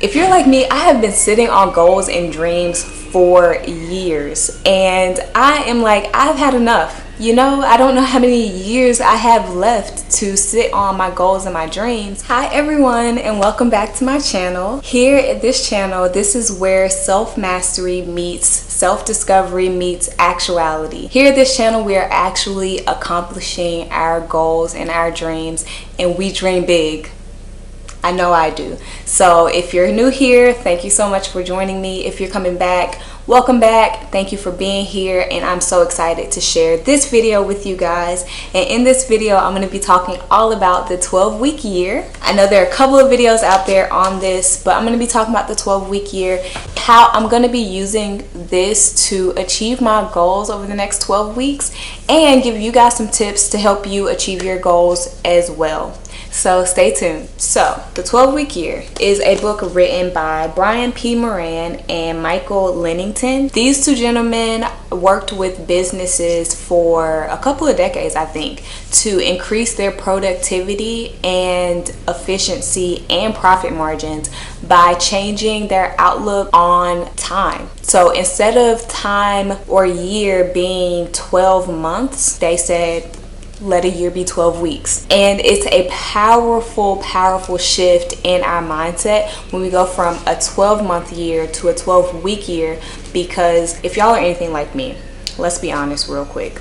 If you're like me, I have been sitting on goals and dreams for years, and I am like, I've had enough. I don't know how many years I have left to sit on my goals and my dreams. Hi everyone, and welcome back to my channel. Here at this channel, this is where self-mastery meets self-discovery meets actuality. Here at this channel, we are actually accomplishing our goals and our dreams, and we dream big. I know I do. So if you're new here, thank you so much for joining me. If you're coming back, welcome back. Thank you for being here, and I'm so excited to share this video with you guys. And in this video, I'm going to be talking all about the 12-week year. I know there are a couple of videos out there on this, but I'm going to be talking about the 12-week year, how I'm going to be using this to achieve my goals over the next 12 weeks, and give you guys some tips to help you achieve your goals as well. So stay tuned. So the 12-week year is a book written by Brian P. Moran and Michael Lennington. These two gentlemen worked with businesses for a couple of decades, I think, to increase their productivity and efficiency and profit margins by changing their outlook on time. So instead of time or year being 12 months, they said, let a year be 12 weeks. And it's a powerful shift in our mindset when we go from a 12-month year to a 12-week year. Because if y'all are anything like me, let's be honest real quick.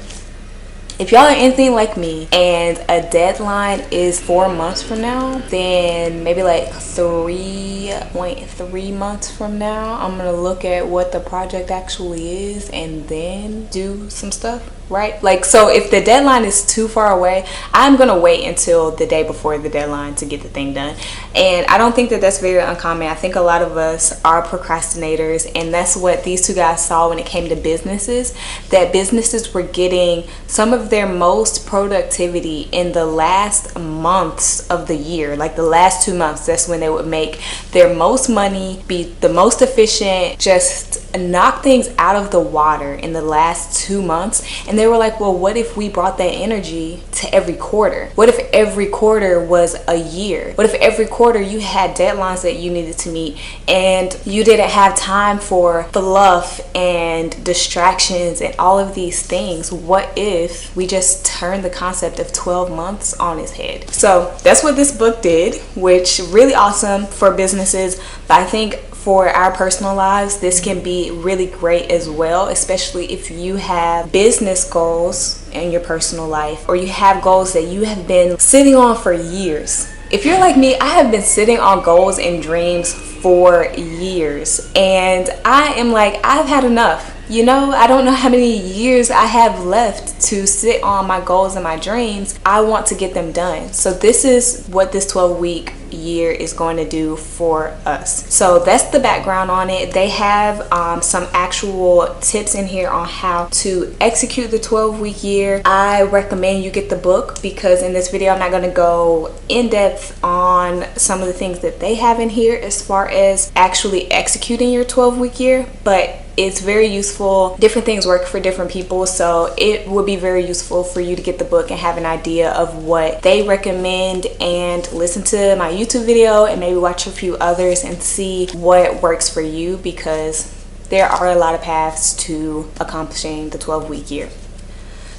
If y'all are anything like me and a deadline is 4 months from now, then maybe like 3.3 months from now, I'm gonna look at what the project actually is and then do some stuff, right? Like, so if the deadline is too far away, I'm gonna wait until the day before the deadline to get the thing done. And I don't think that that's very uncommon. I think a lot of us are procrastinators, and that's what these two guys saw when it came to businesses, that businesses were getting some of their most productivity in the last months of the year. Like the last 2 months, that's when they would make their most money, be the most efficient, just knock things out of the water in the last 2 months. And they were like, well, what if we brought that energy to every quarter? What if every quarter was a year? What if every quarter you had deadlines that you needed to meet and you didn't have time for fluff and distractions and all of these things? What if we just turned the concept of 12 months on its head? So that's what this book did, which really awesome for businesses. But I think for our personal lives, this can be really great as well, especially if you have business goals in your personal life, or you have goals that you have been sitting on for years. If you're like me, I have been sitting on goals and dreams for years, and I am like, I've had enough. I don't know how many years I have left to sit on my goals and my dreams. I want to get them done. So this is what this 12-week year is going to do for us. So that's the background on it. They have some actual tips in here on how to execute the 12-week year. I recommend you get the book, because in this video I'm not going to go in depth on some of the things that they have in here as far as actually executing your 12-week year, but it's very useful. Different things work for different people, so it would be very useful for you to get the book and have an idea of what they recommend, and listen to my YouTube video and maybe watch a few others and see what works for you, because there are a lot of paths to accomplishing the 12-week year.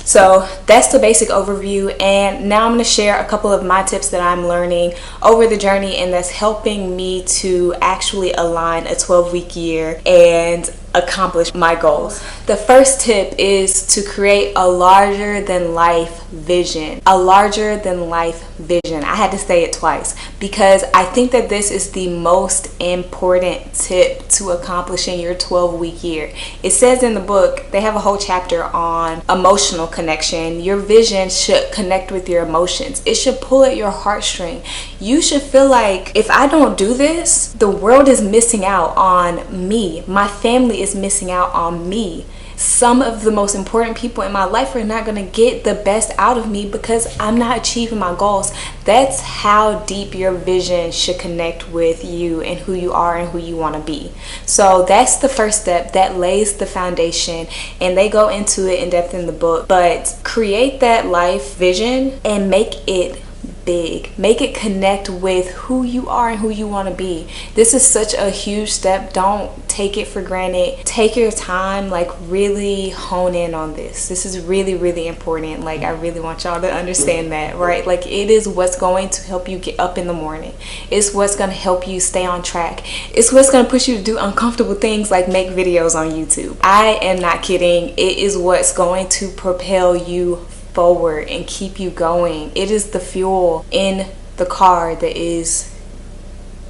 So that's the basic overview, and now I'm going to share a couple of my tips that I'm learning over the journey, and that's helping me to actually align a 12-week year and accomplish my goals. The first tip is to create a larger than life vision. A larger than life vision. I had to say it twice because I think that this is the most important tip to accomplishing your 12-week year. It says in the book, they have a whole chapter on emotional connection. Your vision should connect with your emotions. It should pull at your heartstring. You should feel like, if I don't do this, the world is missing out on me. My family is missing out on me. Some of the most important people in my life are not going to get the best out of me because I'm not achieving my goals. That's how deep your vision should connect with you and who you are and who you want to be. So that's the first step that lays the foundation, and they go into it in depth in the book. But create that life vision and make it big. Make it connect with who you are and who you want to be. This is such a huge step. Don't take it for granted. Take your time, like really hone in on this. This is really, really important. Like, I really want y'all to understand that, right? Like, it is what's going to help you get up in the morning. It's what's going to help you stay on track. It's what's going to push you to do uncomfortable things like make videos on YouTube. I am not kidding. It is what's going to propel you forward and keep you going. It is the fuel in the car that is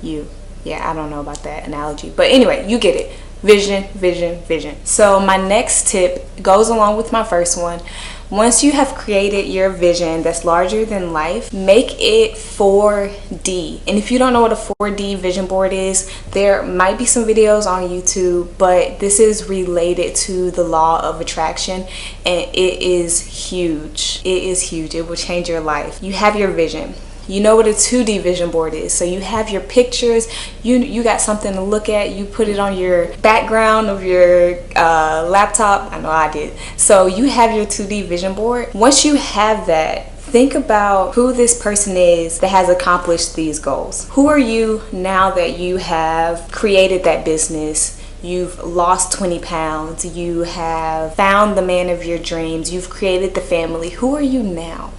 you. Yeah, I don't know about that analogy, but anyway, you get it. Vision, vision, vision. So my next tip goes along with my first one. Once you have created your vision that's larger than life, make it 4D. And if you don't know what a 4D vision board is, there might be some videos on YouTube, but this is related to the law of attraction, and it is huge. It is huge. It will change your life. You have your vision. You know what a 2D vision board is. So you have your pictures, you got something to look at, you put it on your background of your laptop. I know I did. So you have your 2D vision board. Once you have that, think about who this person is that has accomplished these goals. Who are you now that you have created that business? You've lost 20 pounds. You have found the man of your dreams. You've created the family. Who are you now?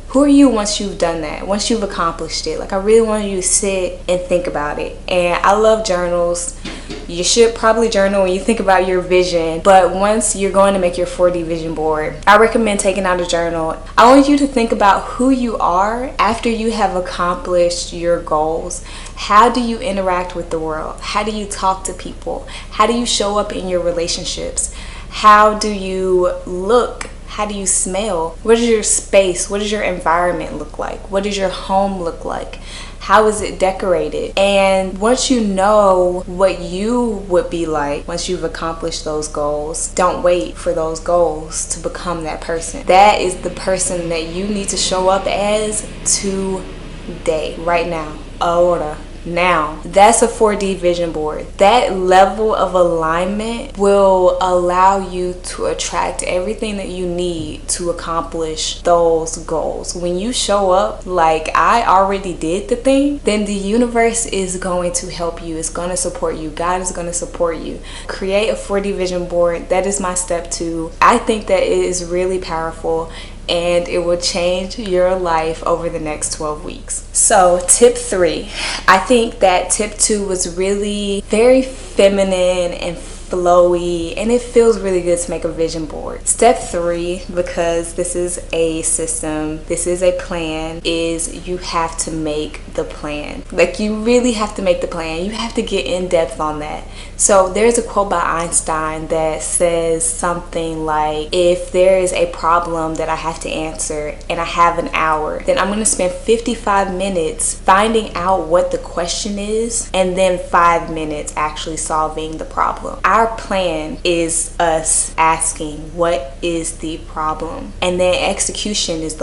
Who are you once you've done that, once you've accomplished it? Like, I really want you to sit and think about it. And I love journals. You should probably journal when you think about your vision, but once you're going to make your 4D vision board, I recommend taking out a journal. I want you to think about who you are after you have accomplished your goals. How do you interact with the world? How do you talk to people? How do you show up in your relationships? How do you look? How do you smell? What is your space? What does your environment look like? What does your home look like? How is it decorated? And once you know what you would be like once you've accomplished those goals, don't wait for those goals to become that person. That is the person that you need to show up as today, right now. Ahora. Now, that's a 4D vision board. That level of alignment will allow you to attract everything that you need to accomplish those goals. When you show up like, I already did the thing, then the universe is going to help you. It's going to support you. God is going to support you. Create a 4D vision board. That is my step 2. I think that it is really powerful, and it will change your life over the next 12 weeks. So tip 3, I think that tip 2 was really very feminine and flowy, and it feels really good to make a vision board. Step 3, because this is a system, this is a plan, is you have to make the plan. Like, you really have to make the plan. You have to get in depth on that. So there's a quote by Einstein that says something like, if there is a problem that I have to answer and I have an hour, then I'm going to spend 55 minutes finding out what the question is, and then 5 minutes actually solving the problem. Our plan is us asking, what is the problem? And then execution is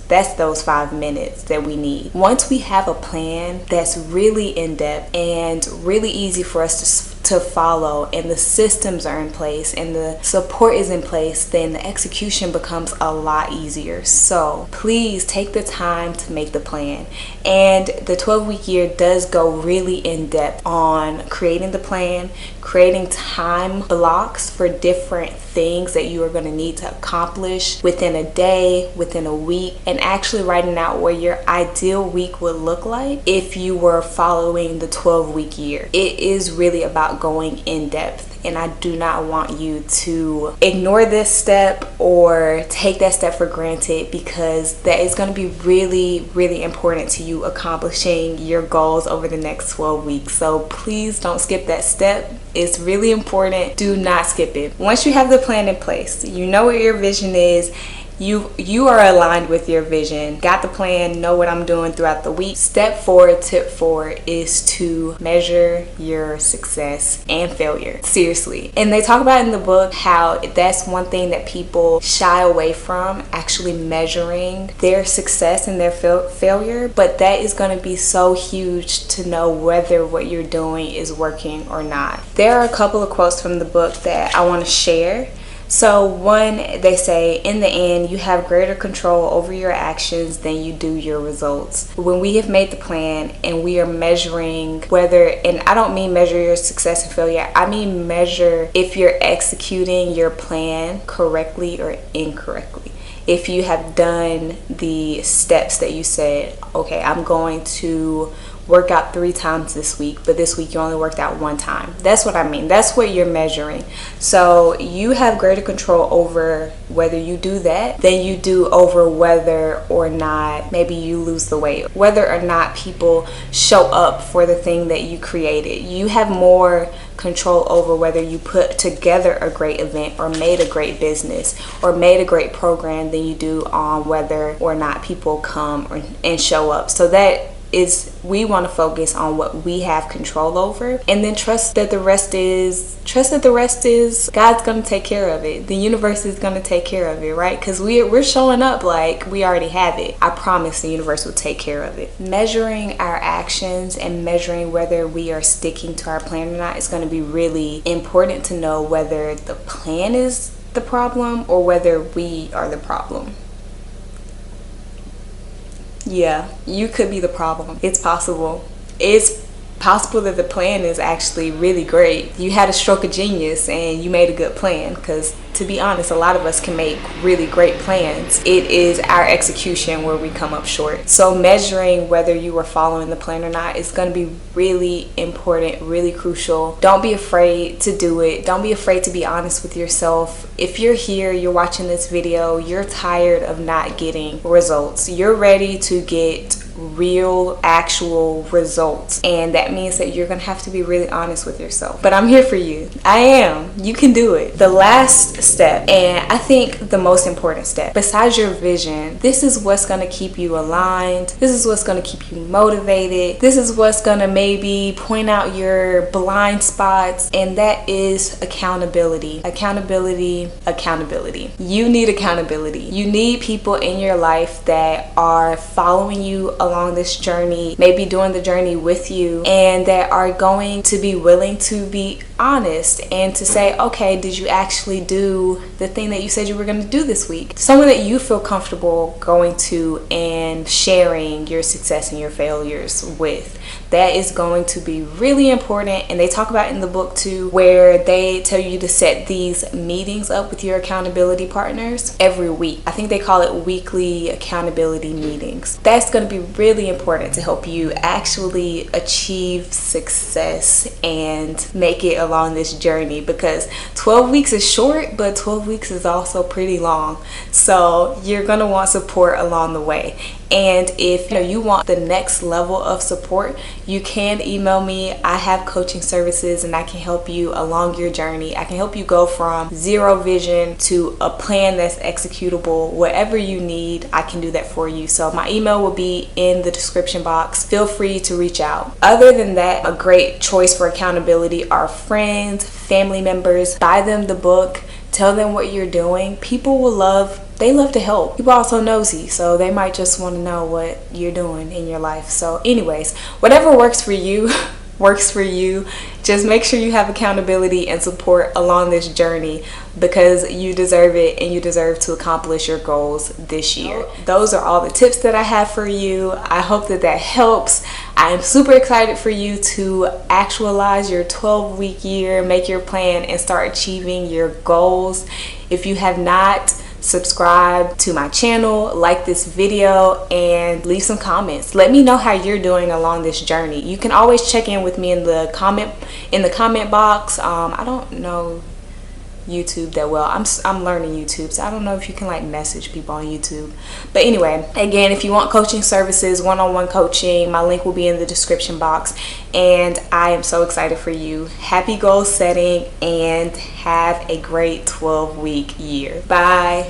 that's those 5 minutes that we need. Once we have a plan that's really in-depth and really easy for us to follow, and the systems are in place and the support is in place, then the execution becomes a lot easier. So please take the time to make the plan. And the 12-week year does go really in depth on creating the plan, creating time blocks for different things that you are going to need to accomplish within a day, within a week, and actually writing out what your ideal week would look like if you were following the 12-week year. It is really about going in depth, and I do not want you to ignore this step or take that step for granted, because that is going to be really, really important to you accomplishing your goals over the next 12 weeks. So please don't skip that step. It's really important. Do not skip it. Once you have the plan in place, you know what your vision is, you are aligned with your vision, got the plan, know what I'm doing throughout the week. Step 4, tip 4 is to measure your success and failure. Seriously. And they talk about in the book how that's one thing that people shy away from, actually measuring their success and their failure. But that is going to be so huge to know whether what you're doing is working or not. There are a couple of quotes from the book that I want to share. So one, they say, in the end, you have greater control over your actions than you do your results. When we have made the plan and we are measuring whether, and I don't mean measure your success and failure, I mean measure if you're executing your plan correctly or incorrectly. If you have done the steps that you said, okay, I'm going to work out 3 times this week, but this week you only worked out 1 time. That's what I mean. That's what you're measuring. So you have greater control over whether you do that than you do over whether or not maybe you lose the weight, whether or not people show up for the thing that you created. You have more control over whether you put together a great event or made a great business or made a great program than you do on whether or not people come and show up. So that is, we want to focus on what we have control over, and then trust that the rest is God's gonna take care of it. The universe is gonna take care of it, right? Because we're showing up like we already have it. I promise the universe will take care of it. Measuring our actions and measuring whether we are sticking to our plan or not is going to be really important to know whether the plan is the problem or whether we are the problem. Yeah, you could be the problem. It's possible. It's possible that the plan is actually really great. You had a stroke of genius and you made a good plan, because to be honest, a lot of us can make really great plans. It is our execution where we come up short. So measuring whether you are following the plan or not is going to be really important, really crucial. Don't be afraid to do it. Don't be afraid to be honest with yourself. If you're here, you're watching this video, you're tired of not getting results. You're ready to get real, actual results, and that means that you're gonna have to be really honest with yourself. But I'm here for you. I am. You can do it. The last step, and I think the most important step, besides your vision, this is what's gonna keep you aligned. This is what's gonna keep you motivated. This is what's gonna maybe point out your blind spots, and that is accountability. Accountability. You need accountability. You need people in your life that are following you along this journey, maybe doing the journey with you, and that are going to be willing to be honest and to say, okay, did you actually do the thing that you said you were going to do this week? Someone that you feel comfortable going to and sharing your success and your failures with. That is going to be really important, and they talk about in the book too, where they tell you to set these meetings up with your accountability partners every week. I think they call it weekly accountability meetings. That's going to be really important to help you actually achieve success and make it along this journey, because 12 weeks is short, but 12 weeks is also pretty long. So you're going to want support along the way. And if you want the next level of support, you can email me. I have coaching services and I can help you along your journey. I can help you go from zero vision to a plan that's executable. Whatever you need, I can do that for you. So my email will be in the description box. Feel free to reach out. Other than that, a great choice for accountability are friends, family members. Buy them the book. Tell them what you're doing. People will love to help. People are also nosy, so they might just want to know what you're doing in your life. So anyways, whatever works for you works for you. Just make sure you have accountability and support along this journey, because you deserve it and you deserve to accomplish your goals this year. Those are all the tips that I have for you. I hope that helps. I am super excited for you to actualize your 12-week year, make your plan, and start achieving your goals. If you have not, subscribe to my channel, like this video, and leave some comments. Let me know how you're doing along this journey. You can always check in with me in the comment box. I don't know YouTube that well. I'm learning YouTube, so I don't know if you can like message people on YouTube. But anyway, again, if you want coaching services, one-on-one coaching, my link will be in the description box. And I am so excited for you. Happy goal setting and have a great 12-week year. Bye.